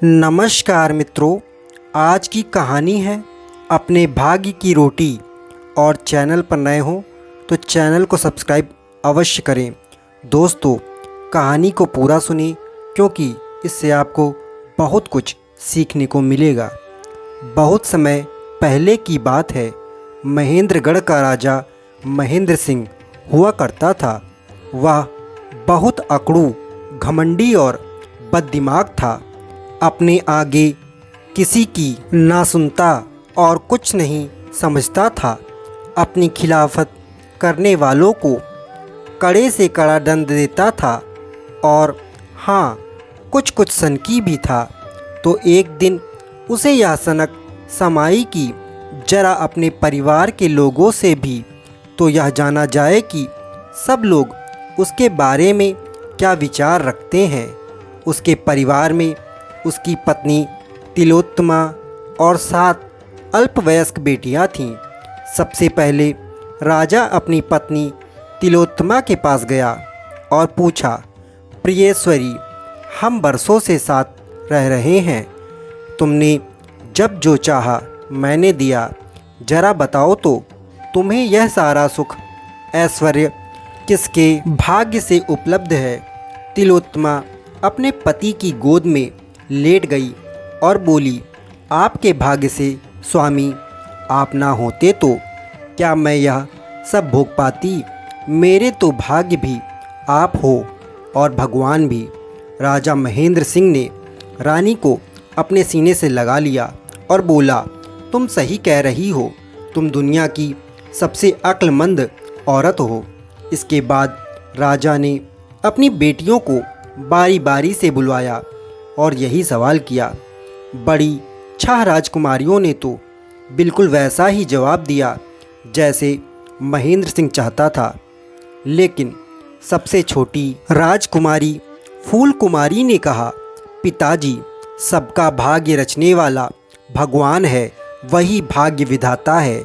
नमस्कार मित्रों, आज की कहानी है अपने भाग्य की रोटी। और चैनल पर नए हो तो चैनल को सब्सक्राइब अवश्य करें। दोस्तों, कहानी को पूरा सुनिए क्योंकि इससे आपको बहुत कुछ सीखने को मिलेगा। बहुत समय पहले की बात है। महेंद्रगढ़ का राजा महेंद्र सिंह हुआ करता था। वह बहुत अकड़ू, घमंडी और बददिमाग था। अपने आगे किसी की ना सुनता और कुछ नहीं समझता था। अपनी खिलाफत करने वालों को कड़े से कड़ा दंड देता था और हाँ, कुछ कुछ सनकी भी था। तो एक दिन उसे यह सनक समाई कि जरा अपने परिवार के लोगों से भी तो यह जाना जाए कि सब लोग उसके बारे में क्या विचार रखते हैं। उसके परिवार में उसकी पत्नी तिलोत्तमा और 7 अल्पवयस्क बेटियां थीं। सबसे पहले राजा अपनी पत्नी तिलोत्तमा के पास गया और पूछा, प्रियेश्वरी, हम बरसों से साथ रह रहे हैं। तुमने जब जो चाहा मैंने दिया। जरा बताओ तो तुम्हें यह सारा सुख ऐश्वर्य किसके भाग्य से उपलब्ध है। तिलोत्तमा अपने पति की गोद में लेट गई और बोली, आपके भाग्य से स्वामी, आप ना होते तो क्या मैं यह सब भोग पाती। मेरे तो भाग्य भी आप हो और भगवान भी। राजा महेंद्र सिंह ने रानी को अपने सीने से लगा लिया और बोला, तुम सही कह रही हो। तुम दुनिया की सबसे अक्लमंद औरत हो। इसके बाद राजा ने अपनी बेटियों को बारी बारी से बुलवाया और यही सवाल किया। बड़ी 6 राजकुमारियों ने तो बिल्कुल वैसा ही जवाब दिया जैसे महेंद्र सिंह चाहता था। लेकिन सबसे छोटी राजकुमारी फूल कुमारी ने कहा, पिताजी, सबका भाग्य रचने वाला भगवान है, वही भाग्य विधाता है।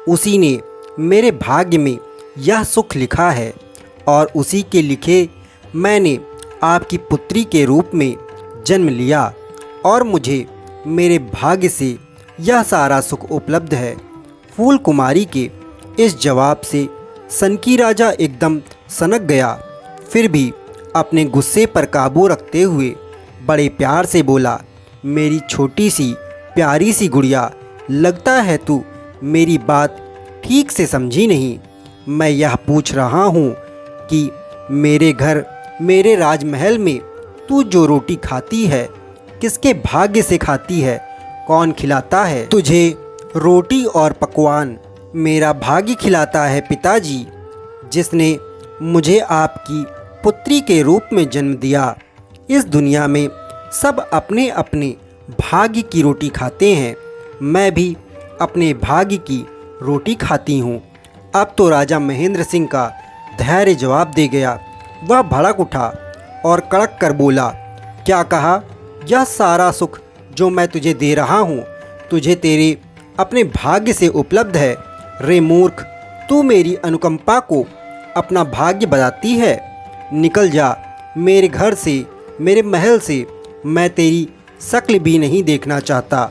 उसी ने मेरे भाग्य में यह सुख लिखा है और उसी के लिखे मैंने आपकी पुत्री के रूप में जन्म लिया और मुझे मेरे भाग्य से यह सारा सुख उपलब्ध है। फूल कुमारी के इस जवाब से सनकी राजा एकदम सनक गया। फिर भी अपने गुस्से पर काबू रखते हुए बड़े प्यार से बोला, मेरी छोटी सी प्यारी सी गुड़िया, लगता है तू मेरी बात ठीक से समझी नहीं। मैं यह पूछ रहा हूँ कि मेरे घर, मेरे राजमहल में तू जो रोटी खाती है किसके भाग्य से खाती है। कौन खिलाता है तुझे रोटी और पकवान। मेरा भाग्य खिलाता है पिताजी, जिसने मुझे आपकी पुत्री के रूप में जन्म दिया। इस दुनिया में सब अपने अपने भाग्य की रोटी खाते हैं। मैं भी अपने भाग्य की रोटी खाती हूँ। अब तो राजा महेंद्र सिंह का धैर्य जवाब दे गया। वह भड़क उठा और कड़क कर बोला, क्या कहा। यह सारा सुख जो मैं तुझे दे रहा हूँ तुझे तेरे अपने भाग्य से उपलब्ध है। रे मूर्ख, तू मेरी अनुकंपा को अपना भाग्य बताती है। निकल जा मेरे घर से, मेरे महल से। मैं तेरी शक्ल भी नहीं देखना चाहता।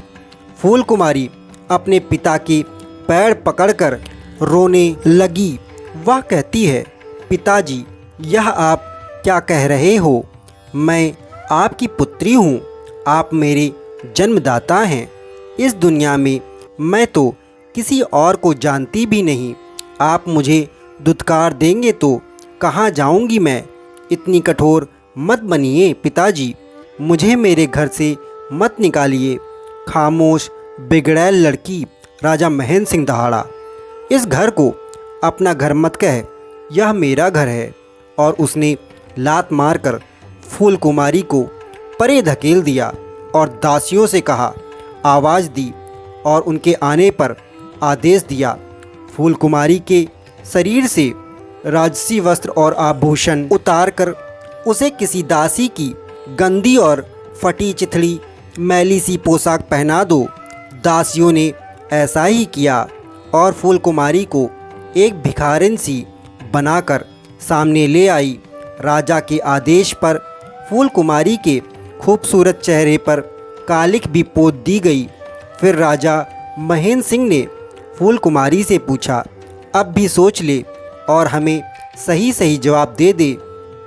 फूल कुमारी अपने पिता के पैर पकड़कर रोने लगी। वह कहती है, पिताजी, यह आप क्या कह रहे हो। मैं आपकी पुत्री हूँ, आप मेरे जन्मदाता हैं। इस दुनिया में मैं तो किसी और को जानती भी नहीं। आप मुझे दुत्कार देंगे तो कहाँ जाऊँगी मैं। इतनी कठोर मत बनिए पिताजी, मुझे मेरे घर से मत निकालिए। खामोश बिगड़ैल लड़की, राजा महेंद्र सिंह दहाड़ा। इस घर को अपना घर मत कह, यह मेरा घर है। और उसने लात मारकर फूल कुमारी को परे धकेल दिया और दासियों से कहा, आवाज़ दी और उनके आने पर आदेश दिया। फूल कुमारी के शरीर से राजसी वस्त्र और आभूषण उतारकर उसे किसी दासी की गंदी और फटी चिथड़ी मैली सी पोशाक पहना दो। दासियों ने ऐसा ही किया और फूल कुमारी को एक भिखारिन सी बनाकर सामने ले आई। राजा के आदेश पर फूल कुमारी के खूबसूरत चेहरे पर कालिख भी पोत दी गई। फिर राजा महेंद्र सिंह ने फूल कुमारी से पूछा, अब भी सोच ले और हमें सही सही जवाब दे दे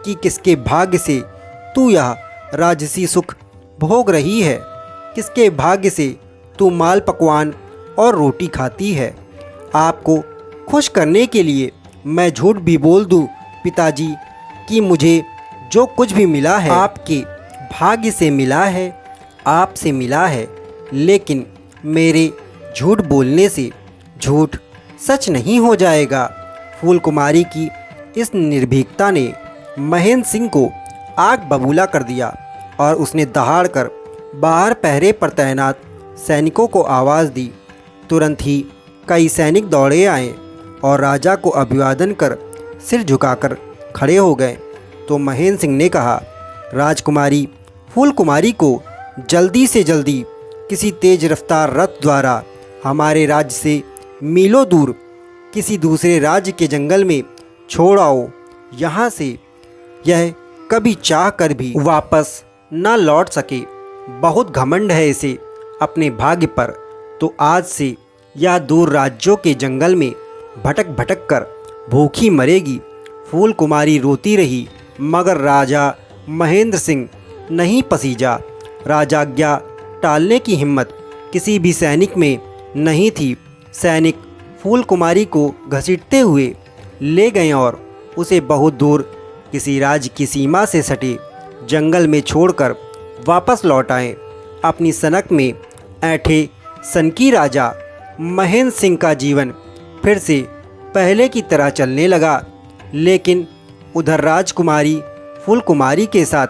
कि किसके भाग्य से तू यह राजसी सुख भोग रही है, किसके भाग्य से तू माल पकवान और रोटी खाती है। आपको खुश करने के लिए मैं झूठ भी बोल दूं पिताजी कि मुझे जो कुछ भी मिला है आपके भाग्य से मिला है, आपसे मिला है। लेकिन मेरे झूठ बोलने से झूठ सच नहीं हो जाएगा। फूल कुमारी की इस निर्भीकता ने महेंद्र सिंह को आग बबूला कर दिया और उसने दहाड़ कर बाहर पहरे पर तैनात सैनिकों को आवाज़ दी। तुरंत ही कई सैनिक दौड़े आए और राजा को अभिवादन कर सिर झुकाकर खड़े हो गए। तो महेंद्र सिंह ने कहा, राजकुमारी फूल कुमारी को जल्दी से जल्दी किसी तेज रफ्तार रथ द्वारा हमारे राज्य से मीलों दूर किसी दूसरे राज्य के जंगल में छोड़ आओ। यहाँ से यह कभी चाह कर भी वापस न लौट सके। बहुत घमंड है इसे अपने भाग्य पर, तो आज से यह दूर राज्यों के जंगल में भटक भटक कर भूखी मरेगी। फूल कुमारी रोती रही मगर राजा महेंद्र सिंह नहीं पसीजा। राजाज्ञा टालने की हिम्मत किसी भी सैनिक में नहीं थी। सैनिक फूल कुमारी को घसीटते हुए ले गए और उसे बहुत दूर किसी राज्य की सीमा से सटे जंगल में छोड़कर वापस लौट आए। अपनी सनक में ऐंठे सनकी राजा महेंद्र सिंह का जीवन फिर से पहले की तरह चलने लगा। लेकिन उधर राजकुमारी फूल कुमारी के साथ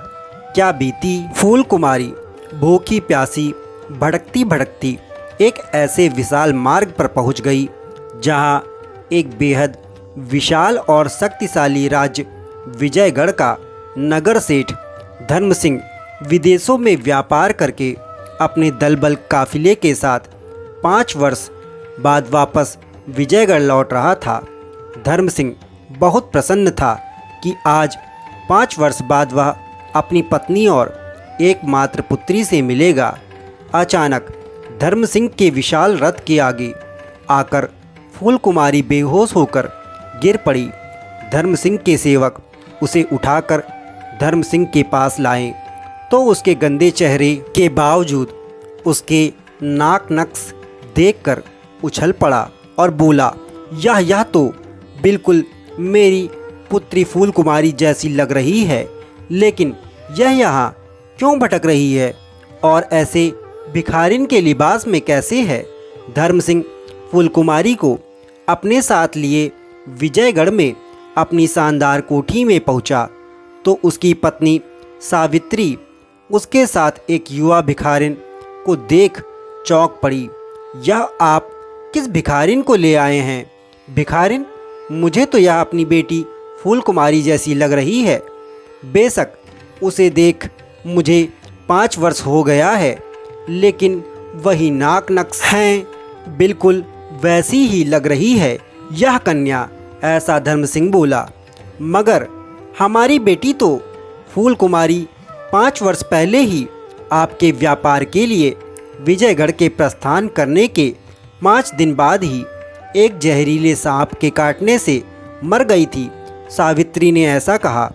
क्या बीती। फूल कुमारी भूखी प्यासी भटकती भटकती एक ऐसे विशाल मार्ग पर पहुंच गई जहां एक बेहद विशाल और शक्तिशाली राज्य विजयगढ़ का नगर सेठ धर्म सिंह विदेशों में व्यापार करके अपने दलबल काफिले के साथ 5 वर्ष बाद वापस विजयगढ़ लौट रहा था। धर्म सिंह बहुत प्रसन्न था कि आज 5 वर्ष बाद वह अपनी पत्नी और एकमात्र पुत्री से मिलेगा। अचानक धर्म सिंह के विशाल रथ के आगे आकर फूल कुमारी बेहोश होकर गिर पड़ी। धर्म सिंह के सेवक उसे उठाकर धर्म सिंह के पास लाए तो उसके गंदे चेहरे के बावजूद उसके नाक नक्श देखकर उछल पड़ा और बोला, यह तो बिल्कुल मेरी पुत्री फूल कुमारी जैसी लग रही है, लेकिन यह यहाँ क्यों भटक रही है और ऐसे भिखारिन के लिबास में कैसे है। धर्म सिंह फूल कुमारी को अपने साथ लिए विजयगढ़ में अपनी शानदार कोठी में पहुंचा तो उसकी पत्नी सावित्री उसके साथ एक युवा भिखारिन को देख चौंक पड़ी। यह आप किस भिखारिन को ले आए हैं? भिखारिन? मुझे तो यह अपनी बेटी फूल कुमारी जैसी लग रही है। बेशक उसे देख मुझे 5 वर्ष हो गया है, लेकिन वही नाक नक्श हैं, बिल्कुल वैसी ही लग रही है यह कन्या। ऐसा धर्म सिंह बोला। मगर हमारी बेटी तो फूल कुमारी 5 वर्ष पहले ही आपके व्यापार के लिए विजयगढ़ के प्रस्थान करने के 5 दिन बाद ही एक जहरीले सांप के काटने से मर गई थी। सावित्री ने ऐसा कहा।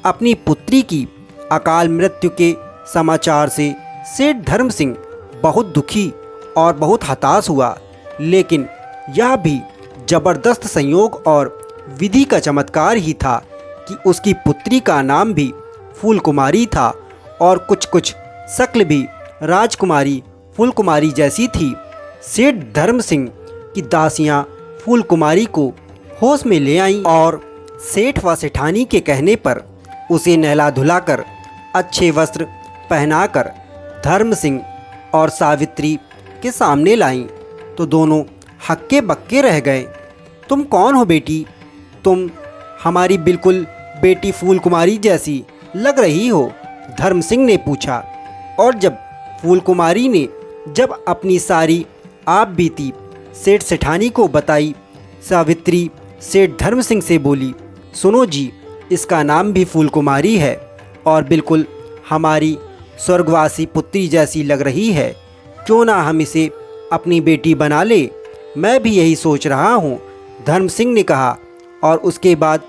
अपनी पुत्री की अकाल मृत्यु के समाचार से सेठ धर्म सिंह बहुत दुखी और बहुत हताश हुआ, लेकिन यह भी जबरदस्त संयोग और विधि का चमत्कार ही था कि उसकी पुत्री का नाम भी फूल कुमारी था और कुछ शक्ल भी राजकुमारी फूल कुमारी जैसी थी। सेठ धर्म सिंह की दासियां फूल कुमारी को होश में ले आईं और सेठ व सेठानी के कहने पर उसे नहला धुलाकर अच्छे वस्त्र पहनाकर धर्म सिंह और सावित्री के सामने लाईं तो दोनों हक्के बक्के रह गए। तुम कौन हो बेटी? तुम हमारी बिल्कुल बेटी फूल कुमारी जैसी लग रही हो, धर्म सिंह ने पूछा। और जब फूल कुमारी ने अपनी सारी आप बीती सेठ सेठानी को बताई, सावित्री सेठ धर्म सिंह से बोली, सुनो जी, इसका नाम भी फूल कुमारी है और बिल्कुल हमारी स्वर्गवासी पुत्री जैसी लग रही है, क्यों ना हम इसे अपनी बेटी बना ले। मैं भी यही सोच रहा हूँ, धर्म सिंह ने कहा। और उसके बाद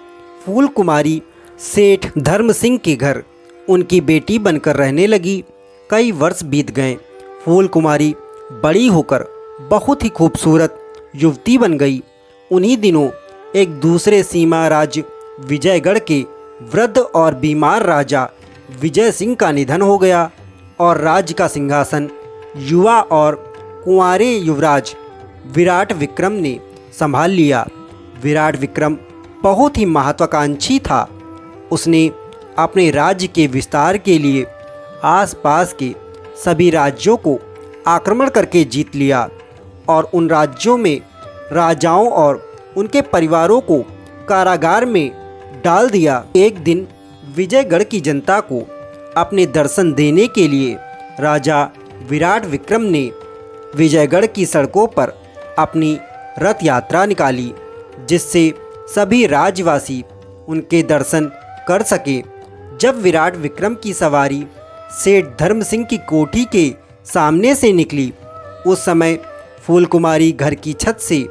फूल कुमारी सेठ धर्म सिंह के घर उनकी बेटी बनकर रहने लगी। कई वर्ष बीत गए। फूल कुमारी बड़ी होकर बहुत ही खूबसूरत युवती बन गई। उन्हीं दिनों एक दूसरे सीमा राज्य विजयगढ़ के वृद्ध और बीमार राजा विजय सिंह का निधन हो गया और राज्य का सिंहासन युवा और कुंवारे युवराज विराट विक्रम ने संभाल लिया। विराट विक्रम बहुत ही महत्वाकांक्षी था। उसने अपने राज्य के विस्तार के लिए आसपास के सभी राज्यों को आक्रमण करके जीत लिया और उन राज्यों में राजाओं और उनके परिवारों को कारागार में डाल दिया। एक दिन विजयगढ़ की जनता को अपने दर्शन देने के लिए राजा विराट विक्रम ने विजयगढ़ की सड़कों पर अपनी रथ यात्रा निकाली, जिससे सभी राज्यवासी उनके दर्शन कर सके। जब विराट विक्रम की सवारी सेठ धर्म सिंह की कोठी के सामने से निकली, उस समय फूल कुमारी घर की छत से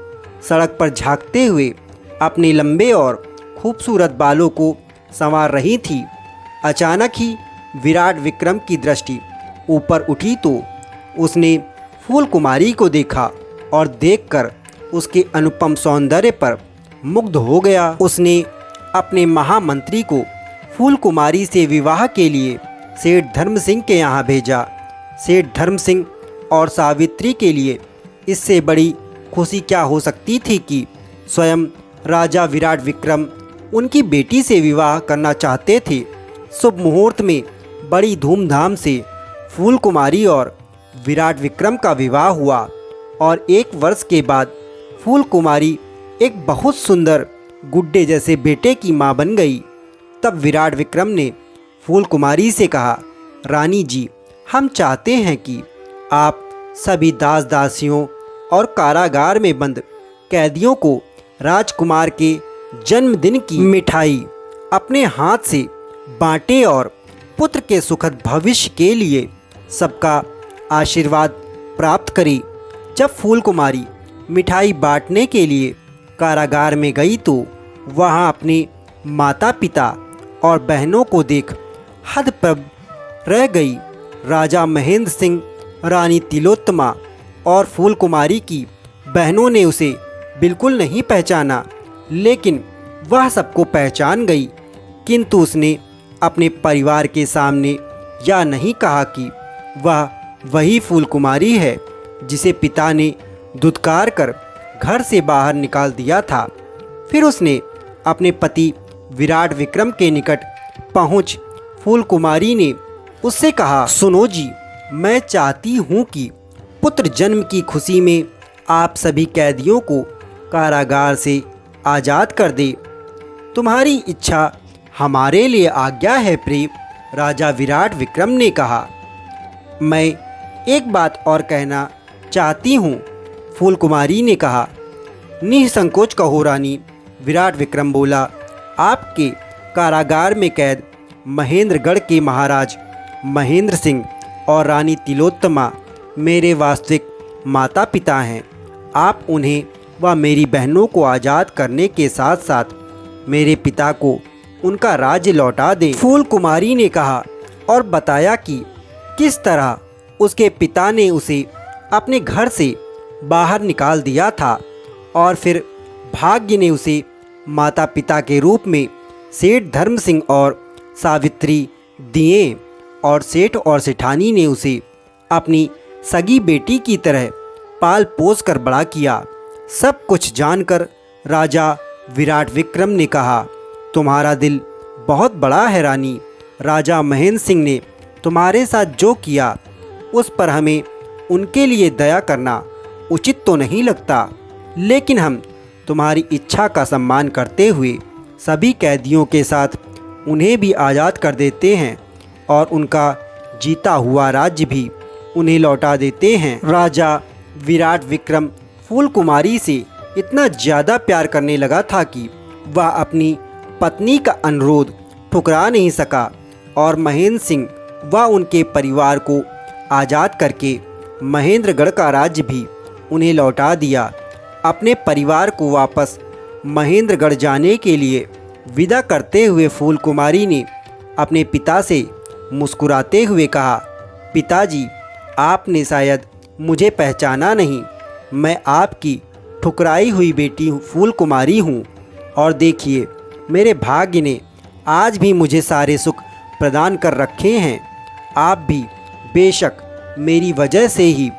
सड़क पर झांकते हुए अपने लंबे और खूबसूरत बालों को संवार रही थी। अचानक ही विराट विक्रम की दृष्टि ऊपर उठी तो उसने फूल कुमारी को देखा और देखकर उसके अनुपम सौंदर्य पर मुग्ध हो गया। उसने अपने महामंत्री को फूल कुमारी से विवाह के लिए सेठ धर्म सिंह के यहाँ भेजा। सेठ धर्म सिंह और सावित्री के लिए इससे बड़ी खुशी क्या हो सकती थी कि स्वयं राजा विराट विक्रम उनकी बेटी से विवाह करना चाहते थे। शुभ मुहूर्त में बड़ी धूमधाम से फूल कुमारी और विराट विक्रम का विवाह हुआ और 1 वर्ष के बाद फूल कुमारी एक बहुत सुंदर गुड्डे जैसे बेटे की मां बन गई। तब विराट विक्रम ने फूल कुमारी से कहा, रानी जी, हम चाहते हैं कि आप सभी दास दासियों और कारागार में बंद कैदियों को राजकुमार के जन्मदिन की मिठाई अपने हाथ से बांटें और पुत्र के सुखद भविष्य के लिए सबका आशीर्वाद प्राप्त करें। जब फूल कुमारी मिठाई बांटने के लिए कारागार में गई तो वहां अपने माता पिता और बहनों को देख हतप्रभ रह गई। राजा महेंद्र सिंह, रानी तिलोत्तमा और फूल कुमारी की बहनों ने उसे बिल्कुल नहीं पहचाना, लेकिन वह सबको पहचान गई। किंतु उसने अपने परिवार के सामने यह नहीं कहा कि वह वही फूल कुमारी है जिसे पिता ने धुतकार कर घर से बाहर निकाल दिया था। फिर उसने अपने पति विराट विक्रम के निकट पहुंच फूल कुमारी ने उससे कहा, सुनो जी, मैं चाहती हूं कि पुत्र जन्म की खुशी में आप सभी कैदियों को कारागार से आज़ाद कर दे। तुम्हारी इच्छा हमारे लिए आज्ञा है प्रिय। राजा विराट विक्रम ने कहा, मैं एक बात और कहना चाहती हूँ। फूल कुमारी ने कहा, निसंकोच कहो रानी। विराट विक्रम बोला, आपके कारागार में कैद महेंद्रगढ़ के महाराज महेंद्र सिंह और रानी तिलोत्तमा मेरे वास्तविक माता पिता हैं। आप उन्हें व मेरी बहनों को आज़ाद करने के साथ साथ मेरे पिता को उनका राज्य लौटा दें। फूल कुमारी ने कहा और बताया कि किस तरह उसके पिता ने उसे अपने घर से बाहर निकाल दिया था और फिर भाग्य ने उसे माता पिता के रूप में सेठ धर्म सिंह और सावित्री दिए और सेठ और सेठानी ने उसे अपनी सगी बेटी की तरह पाल पोस कर बड़ा किया। सब कुछ जानकर राजा विराट विक्रम ने कहा, तुम्हारा दिल बहुत बड़ा है रानी। राजा महेंद्र सिंह ने तुम्हारे साथ जो किया उस पर हमें उनके लिए दया करना उचित तो नहीं लगता, लेकिन हम तुम्हारी इच्छा का सम्मान करते हुए सभी कैदियों के साथ उन्हें भी आज़ाद कर देते हैं और उनका जीता हुआ राज्य भी उन्हें लौटा देते हैं। राजा विराट विक्रम फूल कुमारी से इतना ज़्यादा प्यार करने लगा था कि वह अपनी पत्नी का अनुरोध ठुकरा नहीं सका और महेंद्र सिंह व उनके परिवार को आज़ाद करके महेंद्रगढ़ का राज्य भी उन्हें लौटा दिया। अपने परिवार को वापस महेंद्रगढ़ जाने के लिए विदा करते हुए फूल कुमारी ने अपने पिता से मुस्कुराते हुए कहा, पिताजी, आपने शायद मुझे पहचाना नहीं। मैं आपकी ठुकराई हुई बेटी फूल कुमारी हूँ और देखिए, मेरे भाग्य ने आज भी मुझे सारे सुख प्रदान कर रखे हैं। आप भी बेशक मेरी वजह से ही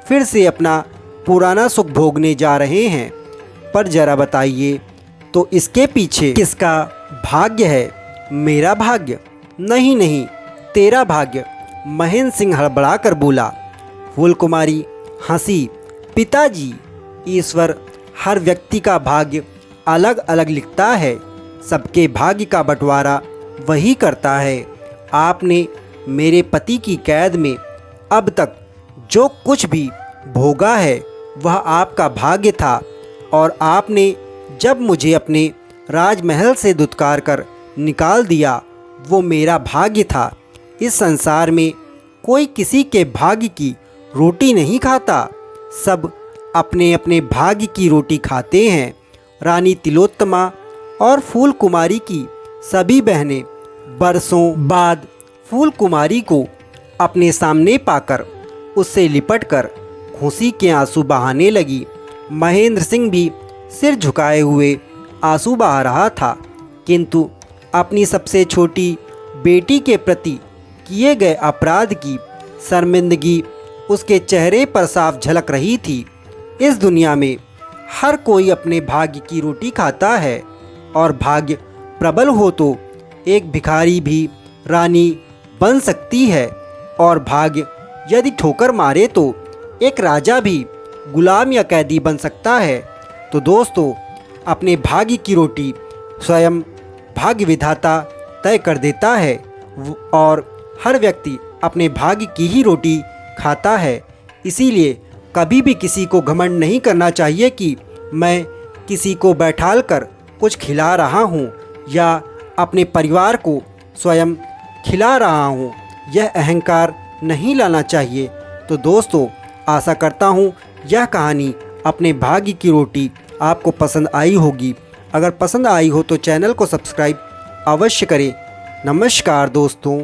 फिर से अपना पुराना सुख भोगने जा रहे हैं, पर ज़रा बताइए तो इसके पीछे किसका भाग्य है? मेरा भाग्य? नहीं नहीं, तेरा भाग्य, महेंद्र सिंह हड़बड़ा कर बोला। फूल कुमारी हंसी, पिताजी, ईश्वर हर व्यक्ति का भाग्य अलग अलग लिखता है, सबके भाग्य का बंटवारा वही करता है। आपने मेरे पति की कैद में अब तक जो कुछ भी भोगा है वह आपका भाग्य था, और आपने जब मुझे अपने राजमहल से दुत्कार कर निकाल दिया वो मेरा भाग्य था। इस संसार में कोई किसी के भाग्य की रोटी नहीं खाता, सब अपने अपने भाग्य की रोटी खाते हैं। रानी तिलोत्तमा और फूल कुमारी की सभी बहनें बरसों बाद फूल कुमारी को अपने सामने पाकर उससे लिपटकर खुशी के आंसू बहाने लगी। महेंद्र सिंह भी सिर झुकाए हुए आंसू बहा रहा था, किंतु अपनी सबसे छोटी बेटी के प्रति किए गए अपराध की शर्मिंदगी उसके चेहरे पर साफ झलक रही थी। इस दुनिया में हर कोई अपने भाग्य की रोटी खाता है, और भाग्य प्रबल हो तो एक भिखारी भी रानी बन सकती है, और भाग्य यदि ठोकर मारे तो एक राजा भी गुलाम या कैदी बन सकता है। तो दोस्तों, अपने भाग्य की रोटी स्वयं भाग्य विधाता तय कर देता है, और हर व्यक्ति अपने भाग्य की ही रोटी खाता है। इसीलिए कभी भी किसी को घमंड नहीं करना चाहिए कि मैं किसी को बैठाल कर कुछ खिला रहा हूँ या अपने परिवार को स्वयं खिला रहा हूँ। यह अहंकार नहीं लाना चाहिए। तो दोस्तों, आशा करता हूँ यह कहानी अपने भाग्य की रोटी आपको पसंद आई होगी। अगर पसंद आई हो तो चैनल को सब्सक्राइब अवश्य करें। नमस्कार दोस्तों।